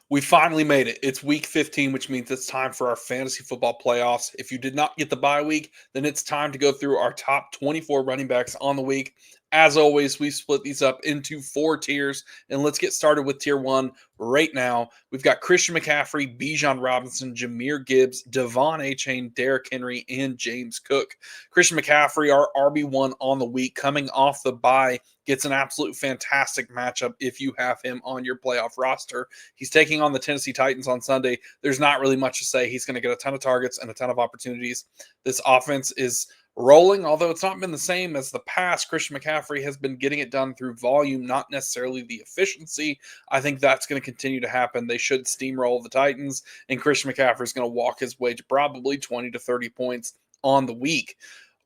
We finally made it. It's week 15, which means it's time for our fantasy football playoffs. If you did not get the bye week, then it's time to go through our top 24 running backs on the week. As always, we split these up into 4 tiers, and let's get started with tier 1 right now. We've got Christian McCaffrey, Bijan Robinson, Jahmyr Gibbs, Devon Achane, Derrick Henry, and James Cook. Christian McCaffrey, our RB1 on the week, coming off the bye, gets an absolute fantastic matchup if you have him on your playoff roster. He's taking on the Tennessee Titans on Sunday. There's not really much to say. He's going to get a ton of targets and a ton of opportunities. This offense is rolling, although it's not been the same as the past. Christian McCaffrey has been getting it done through volume, not necessarily the efficiency. I think that's going to continue to happen. They should steamroll the Titans, and Christian McCaffrey is going to walk his way to probably 20 to 30 points on the week.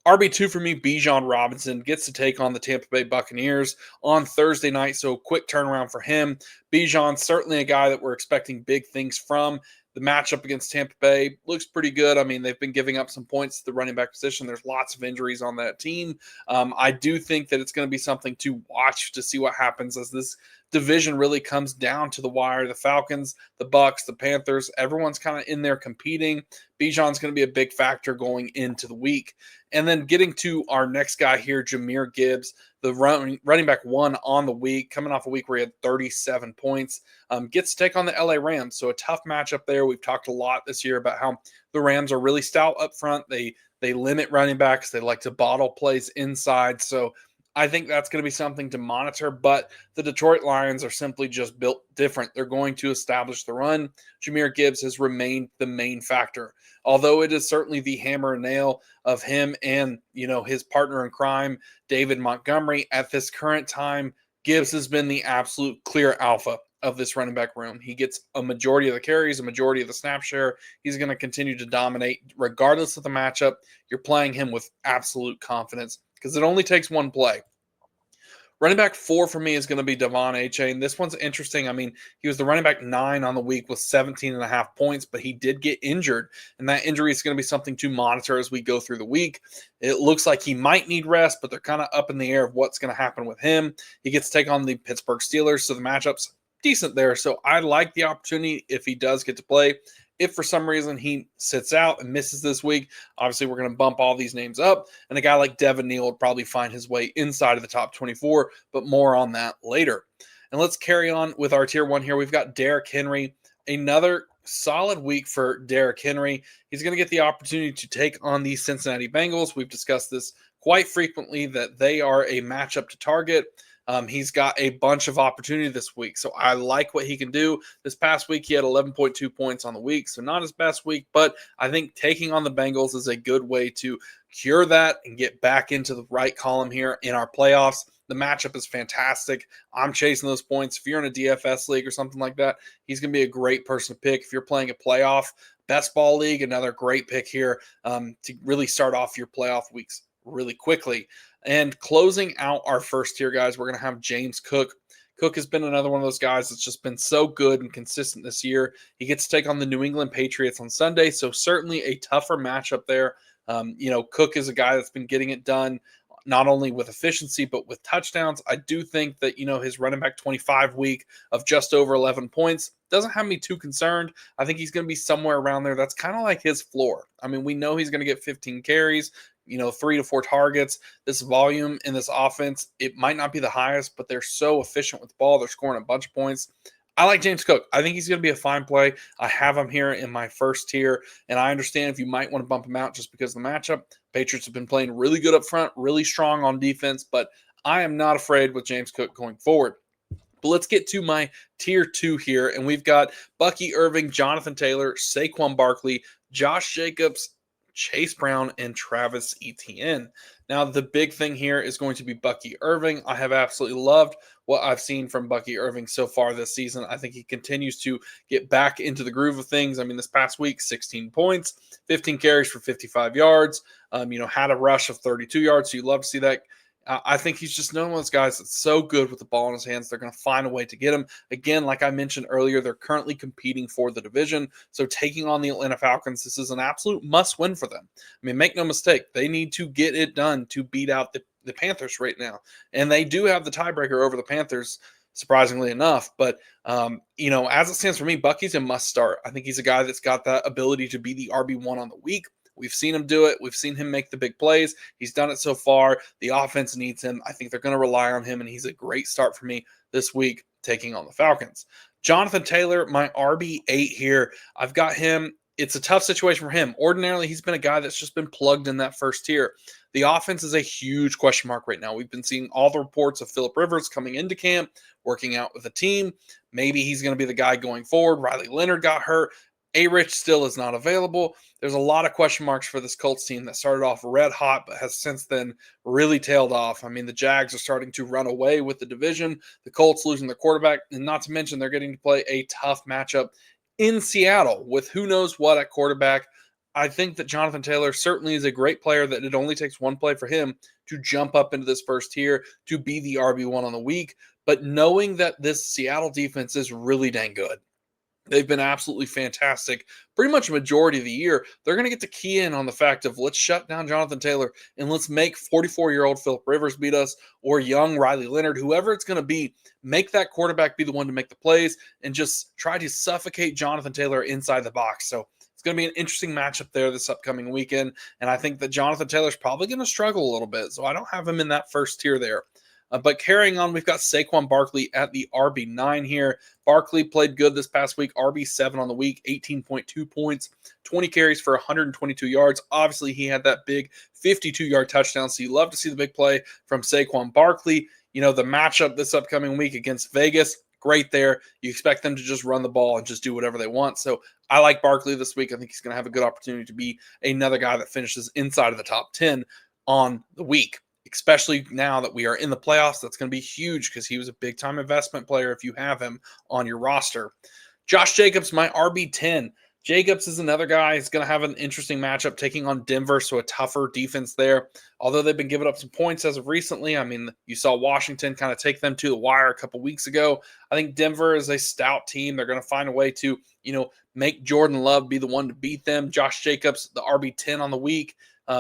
RB2 for me, Bijan Robinson gets to take on the Tampa Bay Buccaneers on Thursday night, so quick turnaround for him. Bijan, certainly a guy that we're expecting big things from. The matchup against Tampa Bay looks pretty good. I mean, they've been giving up some points to the running back position. There's lots of injuries on that team. I do think that it's going to be something to watch to see what happens as this division really comes down to the wire. The Falcons, the Bucks, the Panthers, everyone's kind of in there competing. Bijan's going to be a big factor going into the week. And then getting to our next guy here, Jahmyr Gibbs, the running back one on the week, coming off a week where he had 37 points, gets to take on the LA Rams. So a tough matchup there. We've talked a lot this year about how the Rams are really stout up front. They limit running backs. They like to bottle plays inside. So I think that's going to be something to monitor, but the Detroit Lions are simply just built different. They're going to establish the run. Jahmyr Gibbs has remained the main factor. Although it is certainly the hammer and nail of him and, his partner in crime, David Montgomery, at this current time, Gibbs has been the absolute clear alpha of this running back room. He gets a majority of the carries, a majority of the snap share. He's going to continue to dominate regardless of the matchup. You're playing him with absolute confidence because it only takes one play. Running back 4 for me is going to be Devon Achane. This one's interesting. I mean, he was the running back 9 on the week with 17.5 points, but he did get injured, and that injury is going to be something to monitor as we go through the week. It looks like he might need rest, but they're kind of up in the air of what's going to happen with him. He gets to take on the Pittsburgh Steelers, so the matchup's decent there. So I like the opportunity if he does get to play. If for some reason he sits out and misses this week, obviously we're going to bump all these names up, and a guy like Devin Neal would probably find his way inside of the top 24, but more on that later. And let's carry on with our tier 1 here. We've got Derrick Henry, another solid week for Derrick Henry. He's going to get the opportunity to take on the Cincinnati Bengals. We've discussed this quite frequently, that they are a matchup to target. He's got a bunch of opportunity this week, so I like what he can do. This past week, he had 11.2 points on the week, so not his best week, but I think taking on the Bengals is a good way to cure that and get back into the right column here in our playoffs. The matchup is fantastic. I'm chasing those points. If you're in a DFS league or something like that, he's going to be a great person to pick. If you're playing a playoff best ball league, another great pick here to really start off your playoff weeks really quickly. And closing out our first tier, guys, we're going to have James Cook. Cook has been another one of those guys that's just been so good and consistent this year. He gets to take on the New England Patriots on Sunday, so certainly a tougher matchup there. Cook is a guy that's been getting it done not only with efficiency, but with touchdowns. I do think that, his running back 25 week of just over 11 points doesn't have me too concerned. I think he's going to be somewhere around there. That's kind of like his floor. I mean, we know he's going to get 15 carries, 3 to 4 targets. This volume in this offense, it might not be the highest, but they're so efficient with the ball. They're scoring a bunch of points. I like James Cook. I think he's going to be a fine play. I have him here in my first tier, and I understand if you might want to bump him out just because of the matchup. Patriots have been playing really good up front, really strong on defense, but I am not afraid with James Cook going forward. But let's get to my tier 2 here, and we've got Bucky Irving, Jonathan Taylor, Saquon Barkley, Josh Jacobs, Chase Brown, and Travis Etienne. Now, the big thing here is going to be Bucky Irving. I have absolutely loved what I've seen from Bucky Irving so far this season. I think he continues to get back into the groove of things. I mean, this past week, 16 points, 15 carries for 55 yards, had a rush of 32 yards. So you love to see that. I think he's just one of those guys that's so good with the ball in his hands. They're going to find a way to get him. Again, like I mentioned earlier, they're currently competing for the division. So taking on the Atlanta Falcons, this is an absolute must-win for them. I mean, make no mistake, they need to get it done to beat out the Panthers right now. And they do have the tiebreaker over the Panthers. surprisingly enough. But, as it stands for me, Bucky's a must start. I think he's a guy that's got that ability to be the RB1 on the week. We've seen him do it. We've seen him make the big plays. He's done it so far. The offense needs him. I think they're going to rely on him, and he's a great start for me this week taking on the Falcons. Jonathan Taylor, my RB8 here. I've got him. It's a tough situation for him. Ordinarily, he's been a guy that's just been plugged in that first tier. The offense is a huge question mark right now. We've been seeing all the reports of Phillip Rivers coming into camp, working out with the team. Maybe he's going to be the guy going forward. Riley Leonard got hurt. A-Rich still is not available. There's a lot of question marks for this Colts team that started off red hot, but has since then really tailed off. I mean, the Jags are starting to run away with the division. The Colts losing their quarterback, and not to mention they're getting to play a tough matchup in Seattle with who knows what at quarterback. I think that Jonathan Taylor certainly is a great player, that it only takes one play for him to jump up into this first tier, to be the RB1 on the week. But knowing that this Seattle defense is really dang good, they've been absolutely fantastic pretty much a majority of the year. They're going to get to key in on the fact of, let's shut down Jonathan Taylor and let's make 44-year-old Phillip Rivers beat us, or young Riley Leonard, whoever it's going to be. Make that quarterback be the one to make the plays and just try to suffocate Jonathan Taylor inside the box. So it's going to be an interesting matchup there this upcoming weekend. And I think that Jonathan Taylor's probably going to struggle a little bit. So I don't have him in that first tier there. But carrying on, we've got Saquon Barkley at the RB9 here. Barkley played good this past week, RB7 on the week, 18.2 points, 20 carries for 122 yards. Obviously, he had that big 52-yard touchdown, so you love to see the big play from Saquon Barkley. The matchup this upcoming week against Vegas, great there. You expect them to just run the ball and just do whatever they want. So I like Barkley this week. I think he's going to have a good opportunity to be another guy that finishes inside of the top 10 on the week. Especially now that we are in the playoffs, that's going to be huge because he was a big-time investment player if you have him on your roster. Josh Jacobs, my RB10. Jacobs is another guy who's going to have an interesting matchup taking on Denver, so a tougher defense there. Although they've been giving up some points as of recently. I mean, you saw Washington kind of take them to the wire a couple weeks ago. I think Denver is a stout team. They're going to find a way to, make Jordan Love be the one to beat them. Josh Jacobs, the RB10 on the week.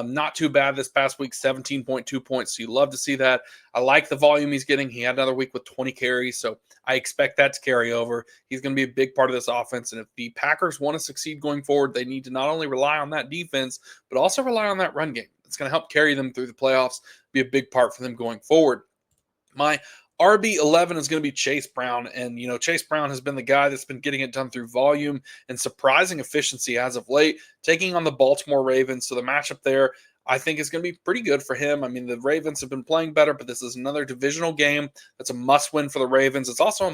Not too bad this past week, 17.2 points. So you love to see that. I like the volume he's getting. He had another week with 20 carries, so I expect that to carry over. He's going to be a big part of this offense, and if the Packers want to succeed going forward, they need to not only rely on that defense, but also rely on that run game. It's going to help carry them through the playoffs, be a big part for them going forward. My RB11 is going to be Chase Brown. And, Chase Brown has been the guy that's been getting it done through volume and surprising efficiency as of late, taking on the Baltimore Ravens. So the matchup there, I think, is going to be pretty good for him. I mean, the Ravens have been playing better, but this is another divisional game that's a must-win for the Ravens. It's also,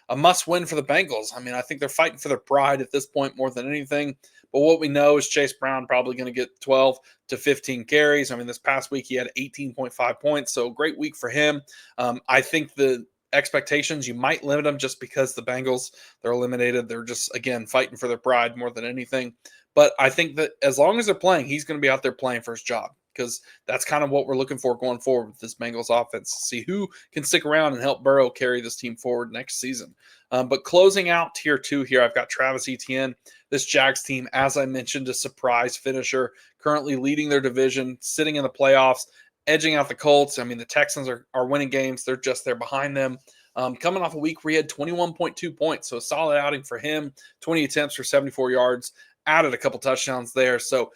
a must-win for the Bengals. I mean, I think they're fighting for their pride at this point more than anything. But what we know is Chase Brown probably going to get 12 to 15 carries. I mean, this past week he had 18.5 points, so great week for him. I think the expectations, you might limit them just because the Bengals, they're eliminated. They're just, again, fighting for their pride more than anything. But I think that as long as they're playing, he's going to be out there playing for his job, because that's kind of what we're looking for going forward with this Bengals offense, to see who can stick around and help Burrow carry this team forward next season. But closing out tier 2 here, I've got Travis Etienne. This Jags team, as I mentioned, a surprise finisher, currently leading their division, sitting in the playoffs, edging out the Colts. I mean, the Texans are winning games. They're just there behind them. Coming off a week where he had 21.2 points, so a solid outing for him, 20 attempts for 74 yards, added a couple touchdowns there. So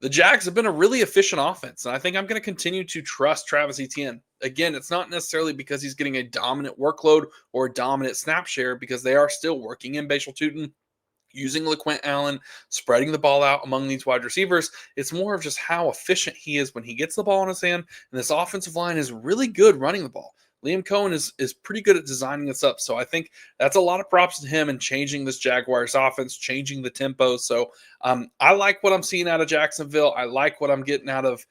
the Jags have been a really efficient offense, and I think I'm going to continue to trust Travis Etienne. Again, it's not necessarily because he's getting a dominant workload or a dominant snap share, because they are still working in Bashal Tutin, using LaQuint Allen, spreading the ball out among these wide receivers. It's more of just how efficient he is when he gets the ball in his hand, and this offensive line is really good running the ball. Liam Cohen is pretty good at designing this up, so I think that's a lot of props to him in changing this Jaguars offense, changing the tempo. So I like what I'm seeing out of Jacksonville. I like what I'm getting out of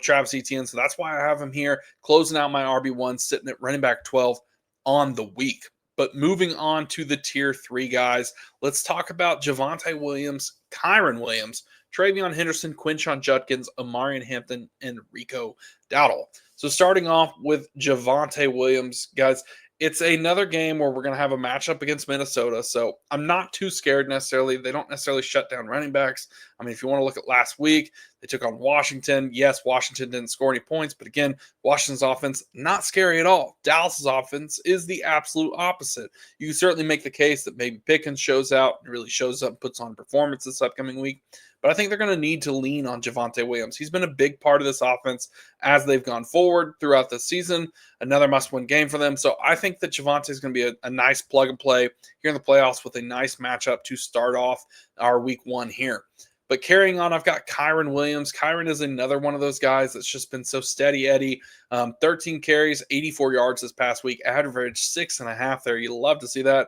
Travis Etienne, so that's why I have him here, closing out my RB1, sitting at running back 12 on the week. But moving on to the tier 3 guys, let's talk about Javonte Williams, Kyron Williams, Travion Henderson, Quinshon Judkins, Omarion Hampton, and Rico Dowdle. So starting off with Javonte Williams, guys, it's another game where we're going to have a matchup against Minnesota. So I'm not too scared necessarily. They don't necessarily shut down running backs. I mean, if you want to look at last week, They took on Washington. Yes, Washington didn't score any points, but again, Washington's offense, not scary at all. Dallas's offense is the absolute opposite. You can certainly make the case that maybe Pickens shows out and really shows up and puts on performance this upcoming week. But I think they're going to need to lean on Javonte Williams. He's been a big part of this offense as they've gone forward throughout the season. Another must-win game for them. So I think that Javonte is going to be a nice plug-and-play here in the playoffs with a nice matchup to start off our week 1 here. But carrying on, I've got Kyren Williams. Kyren is another one of those guys that's just been so steady Eddie. 13 carries, 84 yards this past week, average 6.5 there. You love to see that.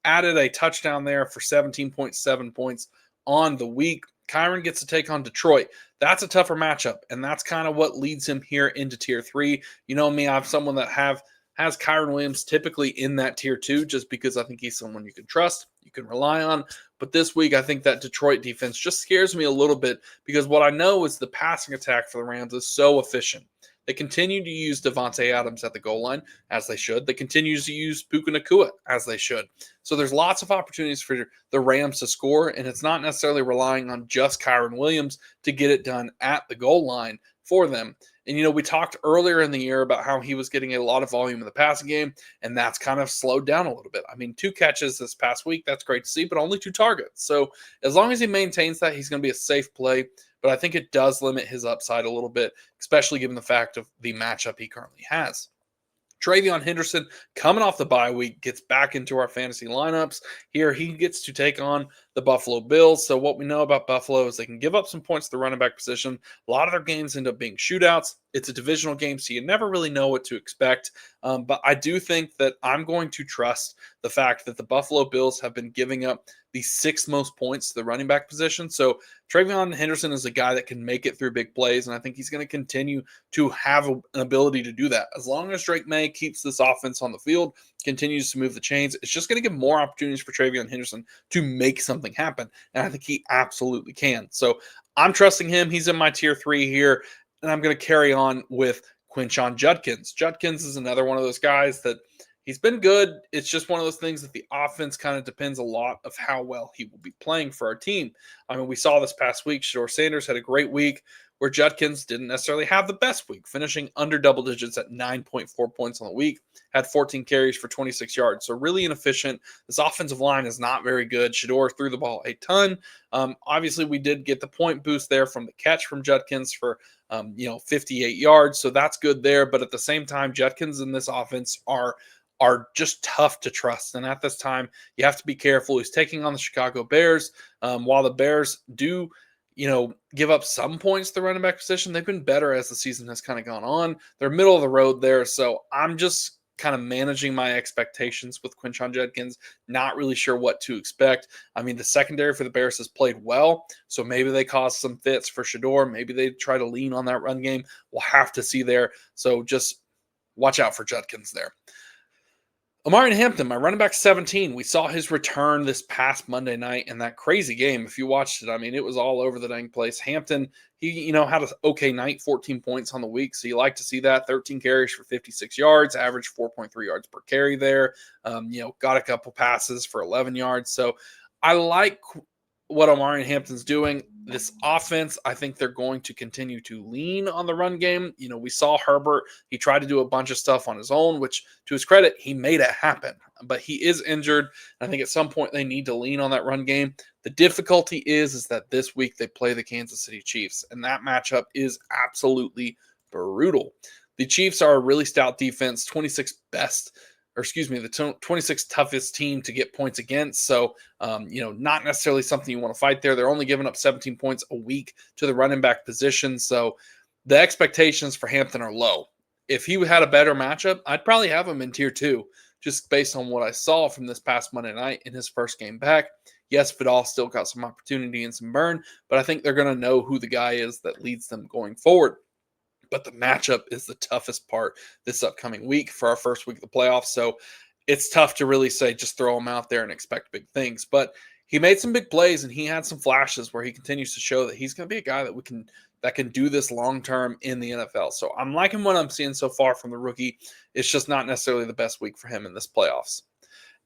Added a touchdown there for 17.7 points on the week. Kyren gets to take on Detroit. That's a tougher matchup, and that's kind of what leads him here into tier 3. You know me, I'm someone that has Kyren Williams typically in that tier 2 just because I think he's someone you can trust, you can rely on. But this week, I think that Detroit defense just scares me a little bit because what I know is the passing attack for the Rams is so efficient. They continue to use Devontae Adams at the goal line, as they should. They continue to use Puka Nacua, as they should. So there's lots of opportunities for the Rams to score, and it's not necessarily relying on just Kyren Williams to get it done at the goal line for them. And, you know, we talked earlier in the year about how he was getting a lot of volume in the passing game, and that's kind of slowed down a little bit. I mean, 2 catches this past week, that's great to see, but only 2 targets. So as long as he maintains that, he's going to be a safe play. But I think it does limit his upside a little bit, especially given the fact of the matchup he currently has. Travion Henderson, coming off the bye week, gets back into our fantasy lineups. Here he gets to take on the Buffalo Bills. So what we know about Buffalo is they can give up some points to the running back position. A lot of their games end up being shootouts. It's a divisional game, so you never really know what to expect. But I do think that I'm going to trust the fact that the Buffalo Bills have been giving up the 6th most points to the running back position. So Travion Henderson is a guy that can make it through big plays, and I think he's going to continue to have an ability to do that. As long as Drake May keeps this offense on the field, continues to move the chains, it's just going to give more opportunities for Travion Henderson to make something happen, and I think he absolutely can. So I'm trusting him. He's in my tier 3 here, and I'm going to carry on with Quinshon Judkins. Judkins is another one of those guys that he's been good. It's just one of those things that the offense kind of depends a lot of how well he will be playing for our team. I mean, we saw this past week, Shedeur Sanders had a great week where Judkins didn't necessarily have the best week, finishing under double digits at 9.4 points on the week, had 14 carries for 26 yards. So really inefficient. This offensive line is not very good. Shedeur threw the ball a ton. Obviously, we did get the point boost there from the catch from Judkins for 58 yards. So that's good there. But at the same time, Judkins in this offense are just tough to trust. And at this time, you have to be careful. He's taking on the Chicago Bears. While the Bears do, give up some points to the running back position, they've been better as the season has kind of gone on. They're middle of the road there. So I'm just kind of managing my expectations with Quinshon Judkins, not really sure what to expect. I mean, the secondary for the Bears has played well, so maybe they cause some fits for Shedeur. Maybe they try to lean on that run game. We'll have to see there. So just watch out for Judkins there. Omarion Hampton, my running back 17. We saw his return this past Monday night in that crazy game. If you watched it, I mean, it was all over the dang place. Hampton, he, had an okay night, 14 points on the week. So you like to see that. 13 carries for 56 yards, average 4.3 yards per carry there. Got a couple passes for 11 yards. So I like what Omarion Hampton's doing. This offense, I think they're going to continue to lean on the run game. We saw Herbert. He tried to do a bunch of stuff on his own, which to his credit, he made it happen. But he is injured. I think at some point they need to lean on that run game. The difficulty is that this week they play the Kansas City Chiefs, and that matchup is absolutely brutal. The Chiefs are a really stout defense, 26th the 26th toughest team to get points against. So, not necessarily something you want to fight there. They're only giving up 17 points a week to the running back position. So the expectations for Hampton are low. If he had a better matchup, I'd probably have him in tier 2, just based on what I saw from this past Monday night in his first game back. Yes, Vidal still got some opportunity and some burn, but I think they're going to know who the guy is that leads them going forward. But the matchup is the toughest part this upcoming week for our first week of the playoffs. So it's tough to really say just throw him out there and expect big things. But he made some big plays, and he had some flashes where he continues to show that he's going to be a guy that can do this long term in the NFL. So I'm liking what I'm seeing so far from the rookie. It's just not necessarily the best week for him in this playoffs.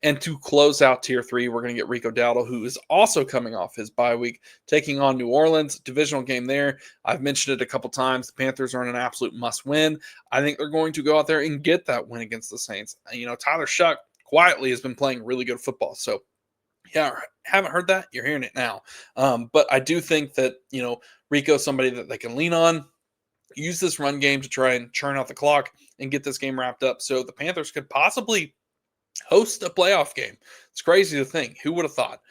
And to close out tier three, we're going to get Rico Dowdle, who is also coming off his bye week, taking on New Orleans. Divisional game there. I've mentioned it a couple times. The Panthers are in an absolute must win. I think they're going to go out there and get that win against the Saints. Tyler Shuck quietly has been playing really good football. So, yeah, haven't heard that. You're hearing it now. But I do think that, Rico's somebody that they can lean on, use this run game to try and churn out the clock and get this game wrapped up. So the Panthers could possibly host a playoff game. It's crazy to think. Who would have thought?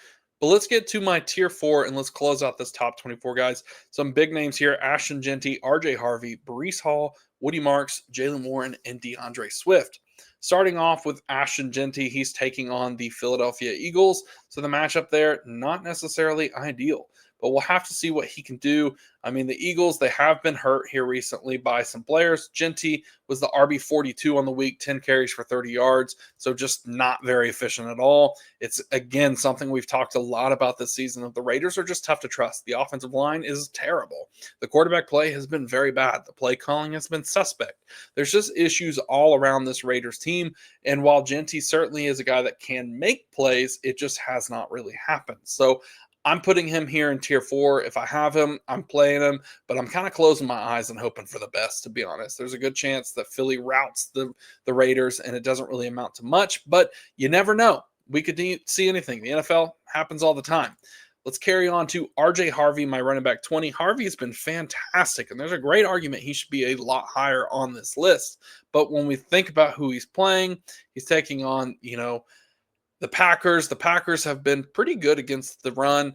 But let's get to my tier four and let's close out this top 24, guys. Some big names here: Ashton Genty, RJ Harvey, Brees Hall, Woody Marks, Jalen Warren, and DeAndre Swift. Starting off with Ashton Genty, he's taking on the Philadelphia Eagles. So the matchup there, not necessarily ideal, but we'll have to see what he can do. I mean, the Eagles, they have been hurt here recently by some players. Genty was the RB42 on the week, 10 carries for 30 yards. So just not very efficient at all. It's, again, something we've talked a lot about this season, that the Raiders are just tough to trust. The offensive line is terrible. The quarterback play has been very bad. The play calling has been suspect. There's just issues all around this Raiders team. And while Genty certainly is a guy that can make plays, it just has not really happened. So I'm putting him here in tier four. If I have him, I'm playing him, but I'm kind of closing my eyes and hoping for the best, to be honest. There's a good chance that Philly routes the Raiders, and it doesn't really amount to much, but you never know. We could see anything. The NFL happens all the time. Let's carry on to RJ Harvey, my running back 20. Harvey has been fantastic, and there's a great argument he should be a lot higher on this list. But when we think about who he's playing, he's taking on, the Packers. The Packers have been pretty good against the run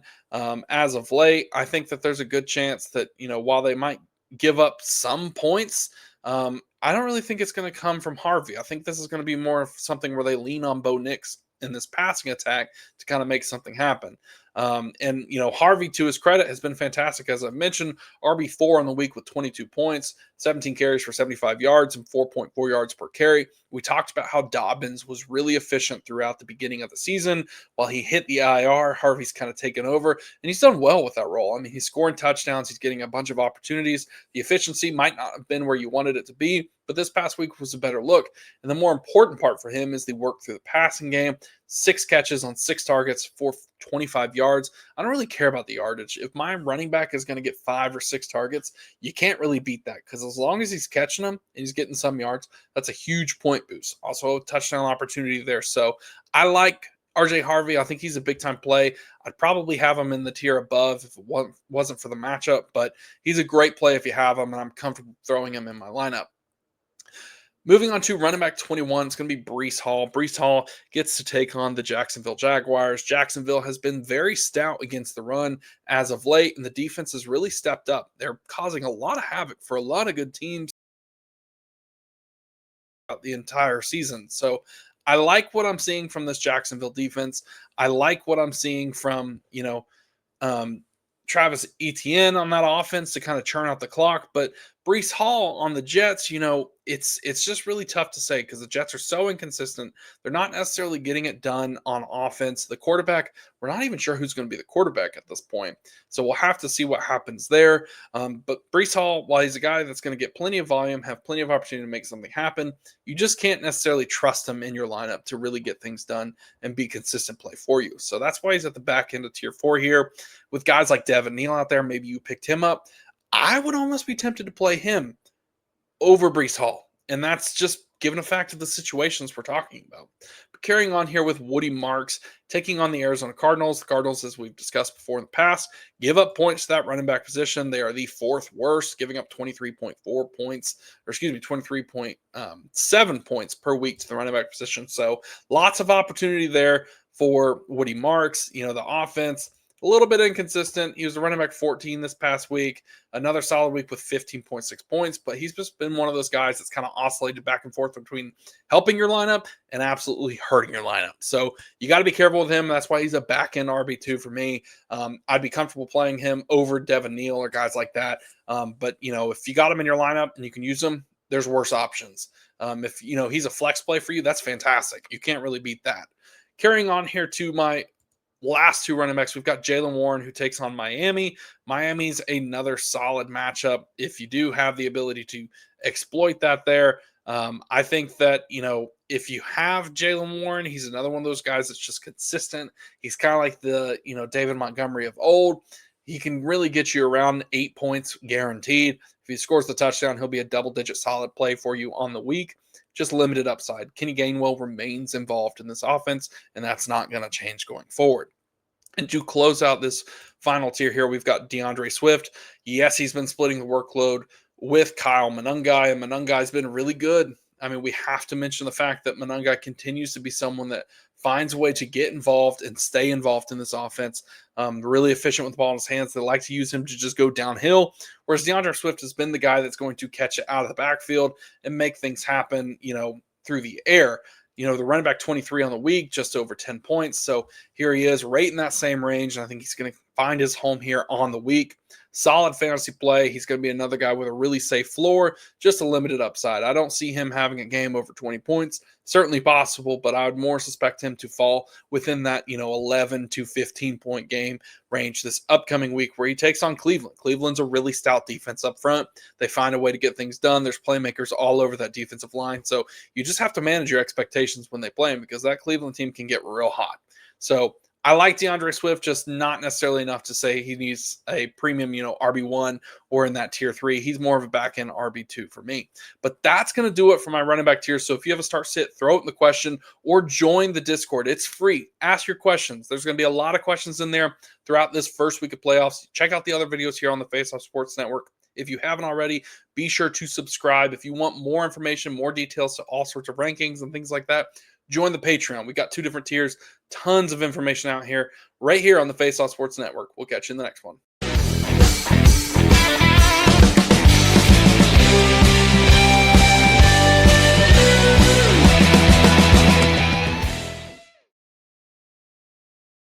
as of late. I think that there's a good chance that, while they might give up some points, I don't really think it's going to come from Harvey. I think this is going to be more of something where they lean on Bo Nix in this passing attack to kind of make something happen. Harvey, to his credit, has been fantastic. As I mentioned, RB4 on the week with 22 points, 17 carries for 75 yards and 4.4 yards per carry. We talked about how Dobbins was really efficient throughout the beginning of the season. While he hit the IR, Harvey's kind of taken over, and he's done well with that role. I mean, he's scoring touchdowns. He's getting a bunch of opportunities. The efficiency might not have been where you wanted it to be, but this past week was a better look. And the more important part for him is the work through the passing game. 6 catches on 6 targets for 25 yards. I don't really care about the yardage. If my running back is going to get 5 or 6 targets, you can't really beat that, because as long as he's catching them and he's getting some yards, that's a huge point boost. Also, a touchdown opportunity there. So I like RJ Harvey. I think he's a big-time play. I'd probably have him in the tier above if it wasn't for the matchup, but he's a great play if you have him, and I'm comfortable throwing him in my lineup. Moving on to running back 21, it's going to be Brees Hall. Brees Hall gets to take on the Jacksonville Jaguars. Jacksonville has been very stout against the run as of late, and the defense has really stepped up. They're causing a lot of havoc for a lot of good teams the entire season. So I like what I'm seeing from this Jacksonville defense. I like what I'm seeing from, Travis Etienne on that offense to kind of churn out the clock. But Brees Hall on the Jets, it's just really tough to say, because the Jets are so inconsistent. They're not necessarily getting it done on offense. The quarterback, we're not even sure who's going to be the quarterback at this point. So we'll have to see what happens there. But Brees Hall, while he's a guy that's going to get plenty of volume, have plenty of opportunity to make something happen, you just can't necessarily trust him in your lineup to really get things done and be consistent play for you. So that's why he's at the back end of tier 4 here. With guys like Devin Neal out there, maybe you picked him up. I would almost be tempted to play him over Brees Hall. And that's just given a fact of the situations we're talking about. But carrying on here with Woody Marks, taking on the Arizona Cardinals. The Cardinals, as we've discussed before in the past, give up points to that running back position. They are the 4th worst, giving up 23.4 points, 23.7 points per week to the running back position. So lots of opportunity there for Woody Marks. The offense, a little bit inconsistent. He was the running back 14 this past week. Another solid week with 15.6 points, but he's just been one of those guys that's kind of oscillated back and forth between helping your lineup and absolutely hurting your lineup. So you got to be careful with him. That's why he's a back-end RB2 for me. I'd be comfortable playing him over Devin Neal or guys like that. But, if you got him in your lineup and you can use him, there's worse options. If, he's a flex play for you, that's fantastic. You can't really beat that. Carrying on here to my last 2 running backs, we've got Jalen Warren, who takes on Miami. Miami's another solid matchup if you do have the ability to exploit that there. I think that, if you have Jalen Warren, he's another one of those guys that's just consistent. He's kind of like the, David Montgomery of old. He can really get you around 8 points guaranteed. If he scores the touchdown, he'll be a double-digit solid play for you on the week. Just limited upside. Kenny Gainwell remains involved in this offense, and that's not going to change going forward. And to close out this final tier here, we've got DeAndre Swift. Yes, he's been splitting the workload with Kyle Monungai, and Monungai's been really good. I mean, we have to mention the fact that Monungai continues to be someone that finds a way to get involved and stay involved in this offense. Really efficient with the ball in his hands. They like to use him to just go downhill, whereas DeAndre Swift has been the guy that's going to catch it out of the backfield and make things happen, through the air. The running back 23 on the week, just over 10 points. So here he is right in that same range. And I think he's going to find his home here on the week. Solid fantasy play. He's going to be another guy with a really safe floor, just a limited upside. I don't see him having a game over 20 points. Certainly possible, but I would more suspect him to fall within that, 11 to 15 point game range this upcoming week where he takes on Cleveland. Cleveland's a really stout defense up front. They find a way to get things done. There's playmakers all over that defensive line. So you just have to manage your expectations when they play him because that Cleveland team can get real hot. So I like DeAndre Swift, just not necessarily enough to say he needs a premium, RB1 or in that tier 3. He's more of a back end RB2 for me. But that's going to do it for my running back tier. So if you have a start sit, throw it in the question or join the Discord. It's free. Ask your questions. There's going to be a lot of questions in there throughout this first week of playoffs. Check out the other videos here on the Face Off Sports Network. If you haven't already, be sure to subscribe. If you want more information, more details to all sorts of rankings and things like that, join the Patreon. We got 2 different tiers, tons of information out here, right here on the Face Off Sports Network. We'll catch you in the next one.